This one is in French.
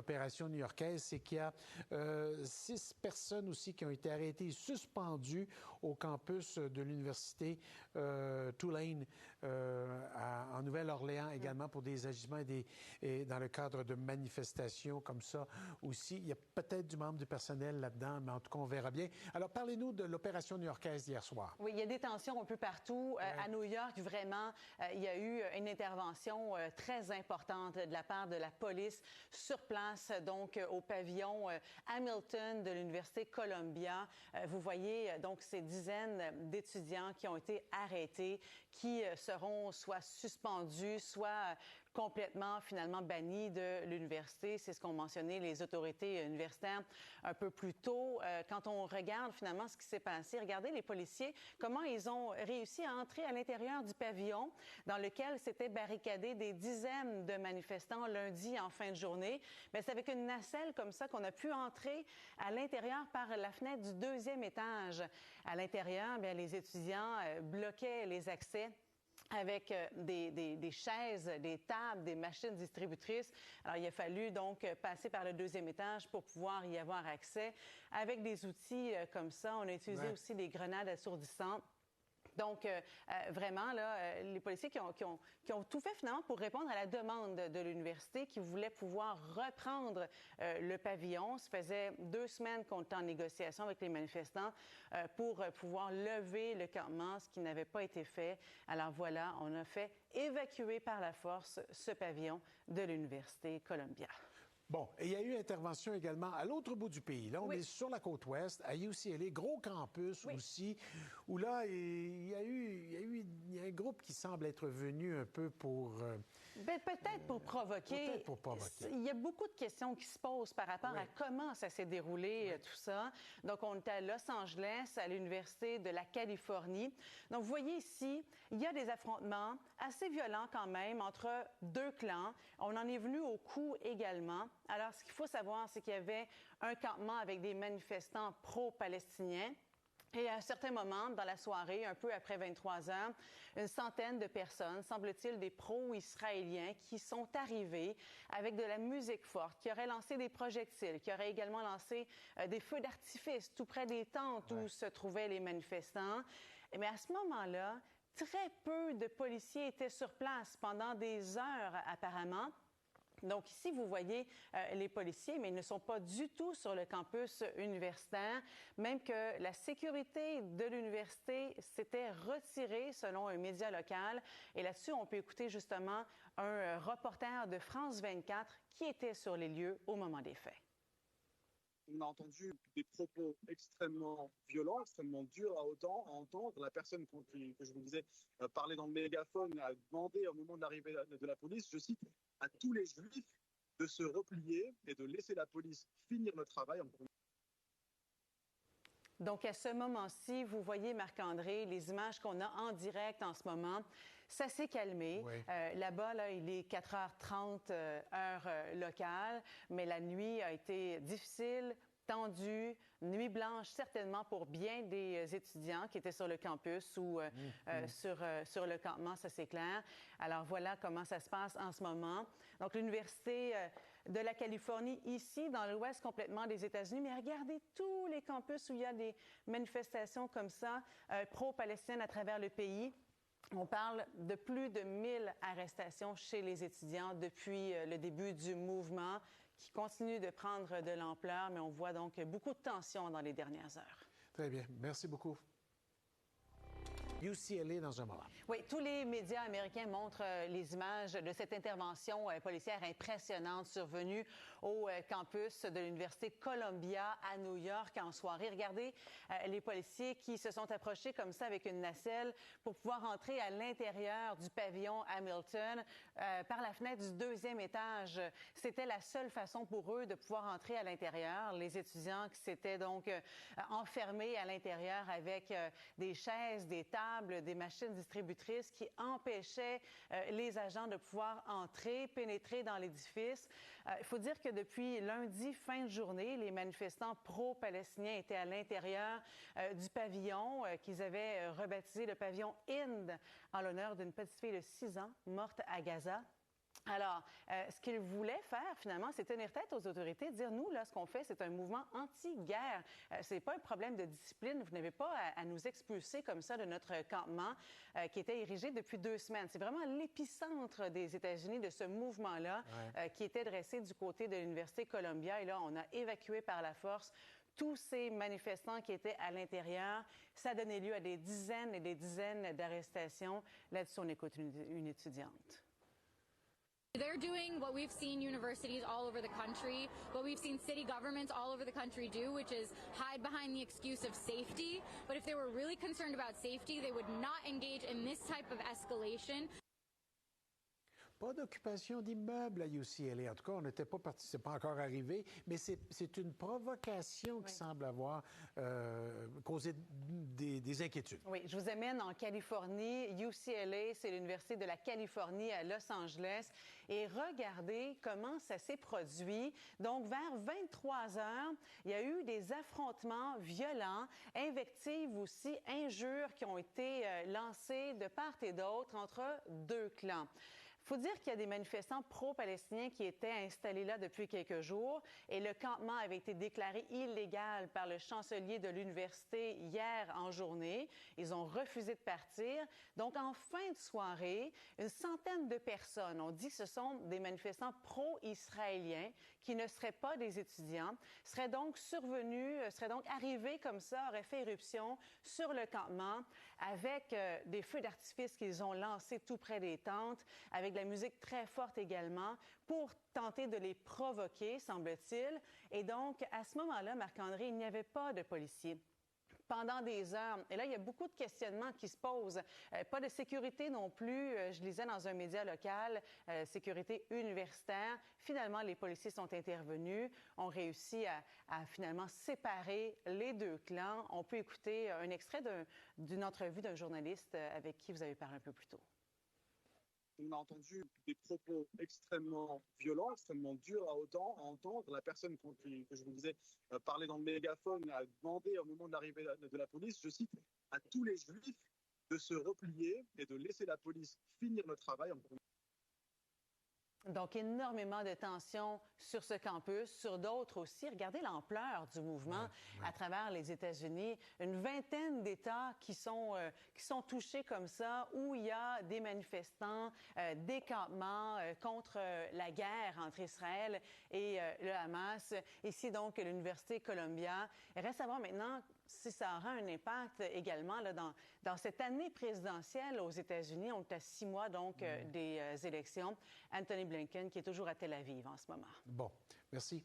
l'opération new-yorkaise, c'est qu'il y a 6 personnes aussi qui ont été arrêtées et suspendues au campus de l'université Tulane en Nouvelle-Orléans également pour des agissements et dans le cadre de manifestations comme ça aussi. Il y a peut-être du membre du personnel là-dedans, mais en tout cas, on verra bien. Alors, parlez-nous de l'opération new-yorkaise d'hier soir. Oui, il y a des tensions un peu partout. À New York, vraiment, il y a eu une intervention très importante de la part de la police sur place, donc au pavillon Hamilton de l'Université Columbia. Vous voyez donc ces dizaines d'étudiants qui ont été arrêtés, qui seront soit suspendus, soit complètement, finalement, bannis de l'université. C'est ce qu'ont mentionné les autorités universitaires un peu plus tôt. Quand on regarde, finalement, ce qui s'est passé, regardez les policiers, comment ils ont réussi à entrer à l'intérieur du pavillon dans lequel s'étaient barricadés des dizaines de manifestants lundi en fin de journée. Bien, c'est avec une nacelle comme ça qu'on a pu entrer à l'intérieur par la fenêtre du 2e étage. À l'intérieur, bien, les étudiants bloquaient les accès avec des chaises, des tables, des machines distributrices. Alors, il a fallu donc passer par le 2e étage pour pouvoir y avoir accès. Avec des outils comme ça, on a utilisé aussi des grenades assourdissantes. Donc, vraiment, là, les policiers qui ont tout fait finalement pour répondre à la demande de l'université qui voulait pouvoir reprendre le pavillon. Ça faisait 2 semaines qu'on était en négociation avec les manifestants pour pouvoir lever le campement, ce qui n'avait pas été fait. Alors voilà, on a fait évacuer par la force ce pavillon de l'Université Columbia. Bon, et il y a eu intervention également à l'autre bout du pays. Là, on est sur la côte ouest, à UCLA, gros campus aussi, où là, il y a un groupe qui semble être venu un peu pour... Peut-être pour provoquer. Peut-être pour provoquer. Il y a beaucoup de questions qui se posent par rapport à comment ça s'est déroulé, tout ça. Donc, on est à Los Angeles, à l'Université de la Californie. Donc, vous voyez ici, il y a des affrontements assez violents quand même entre 2 clans. On en est venu au coup également. Alors, ce qu'il faut savoir, c'est qu'il y avait un campement avec des manifestants pro-palestiniens. Et à un certain moment, dans la soirée, un peu après 23 heures, une centaine de personnes, semble-t-il des pro-israéliens, qui sont arrivés avec de la musique forte, qui auraient lancé des projectiles, qui auraient également lancé des feux d'artifice tout près des tentes où se trouvaient les manifestants. Mais à ce moment-là, très peu de policiers étaient sur place pendant des heures apparemment. Donc ici, vous voyez les policiers, mais ils ne sont pas du tout sur le campus universitaire, même que la sécurité de l'université s'était retirée selon un média local. Et là-dessus, on peut écouter justement un reporter de France 24 qui était sur les lieux au moment des faits. On a entendu des propos extrêmement violents, extrêmement durs à entendre. La personne que je vous disais parlait dans le mégaphone, a demandé au moment de l'arrivée de la police, je cite, à tous les Juifs de se replier et de laisser la police finir le travail. Donc, à ce moment-ci, vous voyez, Marc-André, les images qu'on a en direct en ce moment, ça s'est calmé. Oui. Là-bas, là, il est 4h30 heure locale, mais la nuit a été difficile, tendue, nuit blanche certainement pour bien des étudiants qui étaient sur le campus ou sur le campement, ça c'est clair. Alors voilà comment ça se passe en ce moment. Donc l'Université de la Californie, ici, dans l'ouest complètement des États-Unis, mais regardez tous les campus où il y a des manifestations comme ça, pro-palestiniennes à travers le pays. On parle de plus de 1000 arrestations chez les étudiants depuis le début du mouvement qui continue de prendre de l'ampleur, mais on voit donc beaucoup de tensions dans les dernières heures. Très bien. Merci beaucoup. UCLA dans un moment. Oui, tous les médias américains montrent les images de cette intervention policière impressionnante survenue au campus de l'Université Columbia à New York en soirée. Regardez les policiers qui se sont approchés comme ça avec une nacelle pour pouvoir entrer à l'intérieur du pavillon Hamilton par la fenêtre du 2e étage. C'était la seule façon pour eux de pouvoir entrer à l'intérieur. Les étudiants qui s'étaient donc enfermés à l'intérieur avec des chaises, des tables, des machines distributrices qui empêchaient les agents de pouvoir entrer, pénétrer dans l'édifice. Il faut dire que depuis lundi, fin de journée, les manifestants pro-palestiniens étaient à l'intérieur du pavillon qu'ils avaient rebaptisé le pavillon Hind en l'honneur d'une petite fille de 6 ans morte à Gaza. Alors, ce qu'ils voulaient faire, finalement, c'est tenir tête aux autorités, dire, nous, là, ce qu'on fait, c'est un mouvement anti-guerre. C'est pas un problème de discipline. Vous n'avez pas à nous expulser comme ça de notre campement qui était érigé depuis 2 semaines. C'est vraiment l'épicentre des États-Unis de ce mouvement-là qui était dressé du côté de l'Université Columbia. Et là, on a évacué par la force tous ces manifestants qui étaient à l'intérieur. Ça a donné lieu à des dizaines et des dizaines d'arrestations. Là-dessus, on écoute une étudiante. They're doing what we've seen universities all over the country, what we've seen city governments all over the country do, which is hide behind the excuse of safety. But if they were really concerned about safety, they would not engage in this type of escalation. Pas d'occupation d'immeubles à UCLA. En tout cas, on n'était pas parti, c'est pas encore arrivé, mais c'est une provocation qui semble avoir causé des inquiétudes. Oui, je vous amène en Californie. UCLA, c'est l'Université de la Californie à Los Angeles. Et regardez comment ça s'est produit. Donc, vers 23 heures, il y a eu des affrontements violents, invectives aussi, injures qui ont été lancées de part et d'autre entre 2 clans. Il faut dire qu'il y a des manifestants pro-palestiniens qui étaient installés là depuis quelques jours et le campement avait été déclaré illégal par le chancelier de l'université hier en journée. Ils ont refusé de partir. Donc, en fin de soirée, une centaine de personnes, on dit que ce sont des manifestants pro-israéliens qui ne seraient pas des étudiants, seraient donc survenus, seraient donc arrivés comme ça, auraient fait éruption sur le campement avec des feux d'artifice qu'ils ont lancés tout près des tentes, avec de la musique très forte également, pour tenter de les provoquer, semble-t-il. Et donc, à ce moment-là, Marc-André, il n'y avait pas de policiers pendant des heures. Et là, il y a beaucoup de questionnements qui se posent. Pas de sécurité non plus. Je lisais dans un média local, sécurité universitaire. Finalement, les policiers sont intervenus, ont réussi à finalement séparer les 2 clans. On peut écouter un extrait d'une entrevue d'un journaliste avec qui vous avez parlé un peu plus tôt. On a entendu des propos extrêmement violents, extrêmement durs à entendre. La personne que je vous disais parler dans le mégaphone a demandé au moment de l'arrivée de la police, je cite, à tous les Juifs de se replier et de laisser la police finir le travail. Donc, énormément de tensions sur ce campus, sur d'autres aussi. Regardez l'ampleur du mouvement à travers les États-Unis. Une vingtaine d'États qui sont touchés comme ça, où il y a des manifestants, des campements contre la guerre entre Israël et le Hamas. Ici, donc, l'Université Columbia. Il reste à voir maintenant si ça aura un impact également là, dans cette année présidentielle aux États-Unis. On est à 6 mois donc des élections. Anthony Blinken qui est toujours à Tel Aviv en ce moment. Bon, merci.